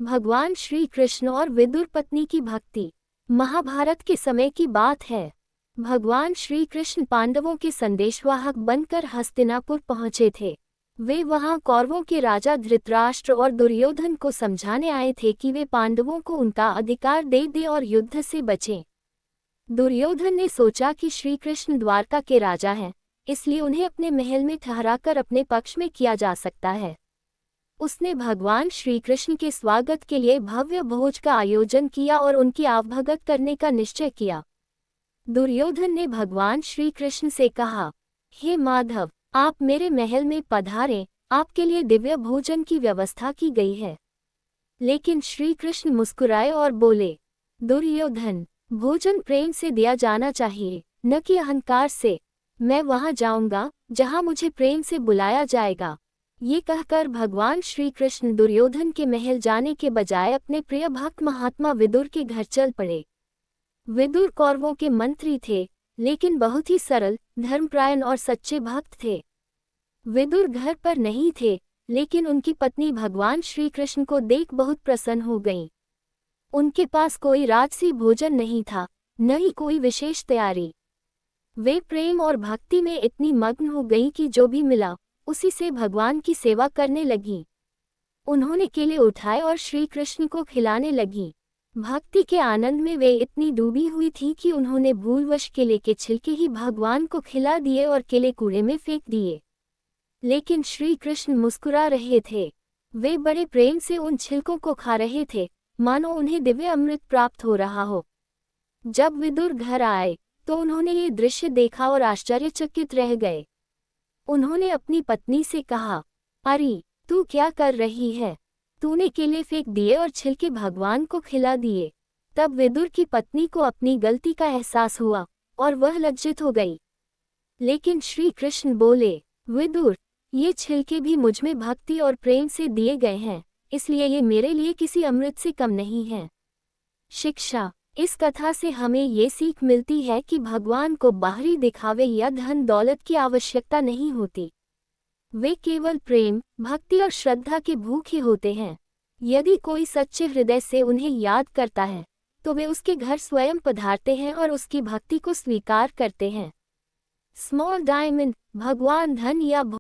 भगवान श्री कृष्ण और विदुर पत्नी की भक्ति। महाभारत के समय की बात है। भगवान श्री कृष्ण पांडवों के संदेशवाहक बनकर हस्तिनापुर पहुंचे थे। वे वहां कौरवों के राजा धृतराष्ट्र और दुर्योधन को समझाने आए थे कि वे पांडवों को उनका अधिकार दे दें और युद्ध से बचें। दुर्योधन ने सोचा कि श्री कृष्ण द्वारका के राजा हैं, इसलिए उन्हें अपने महल में ठहराकर अपने पक्ष में किया जा सकता है। उसने भगवान श्री कृष्ण के स्वागत के लिए भव्य भोज का आयोजन किया और उनकी आवभगत करने का निश्चय किया। दुर्योधन ने भगवान श्री कृष्ण से कहा, हे माधव, आप मेरे महल में पधारें, आपके लिए दिव्य भोजन की व्यवस्था की गई है। लेकिन श्री कृष्ण मुस्कुराए और बोले, दुर्योधन, भोजन प्रेम से दिया जाना चाहिए, न कि अहंकार से। मैं वहां जाऊंगा जहां मुझे प्रेम से बुलाया जाएगा। ये कहकर भगवान श्री कृष्ण दुर्योधन के महल जाने के बजाय अपने प्रिय भक्त महात्मा विदुर के घर चल पड़े। विदुर कौरवों के मंत्री थे, लेकिन बहुत ही सरल, धर्मपरायण और सच्चे भक्त थे। विदुर घर पर नहीं थे, लेकिन उनकी पत्नी भगवान श्री कृष्ण को देख बहुत प्रसन्न हो गईं। उनके पास कोई राजसी भोजन नहीं था, न ही कोई विशेष तैयारी। वे प्रेम और भक्ति में इतनी मग्न हो गईं कि जो भी मिला उसी से भगवान की सेवा करने लगीं। उन्होंने केले उठाए और श्री कृष्ण को खिलाने लगीं। भक्ति के आनंद में वे इतनी डूबी हुई थीं कि उन्होंने भूलवश केले के छिलके ही भगवान को खिला दिए और केले कूड़े में फेंक दिए। लेकिन श्री कृष्ण मुस्कुरा रहे थे। वे बड़े प्रेम से उन छिलकों को खा रहे थे, मानो उन्हें दिव्य अमृत प्राप्त हो रहा हो। जब विदुर घर आए तो उन्होंने ये दृश्य देखा और आश्चर्यचकित रह गए। उन्होंने अपनी पत्नी से कहा, अरे, तू क्या कर रही है? तूने केले फेंक दिए और छिलके भगवान को खिला दिए। तब विदुर की पत्नी को अपनी गलती का एहसास हुआ और वह लज्जित हो गई। लेकिन श्री कृष्ण बोले, विदुर, ये छिलके भी मुझमें भक्ति और प्रेम से दिए गए हैं, इसलिए ये मेरे लिए किसी अमृत से कम नहीं है। शिक्षा। इस कथा से हमें ये सीख मिलती है कि भगवान को बाहरी दिखावे या धन दौलत की आवश्यकता नहीं होती। वे केवल प्रेम, भक्ति और श्रद्धा के भूखे होते हैं। यदि कोई सच्चे हृदय से उन्हें याद करता है तो वे उसके घर स्वयं पधारते हैं और उसकी भक्ति को स्वीकार करते हैं। Small diamond. भगवान धन या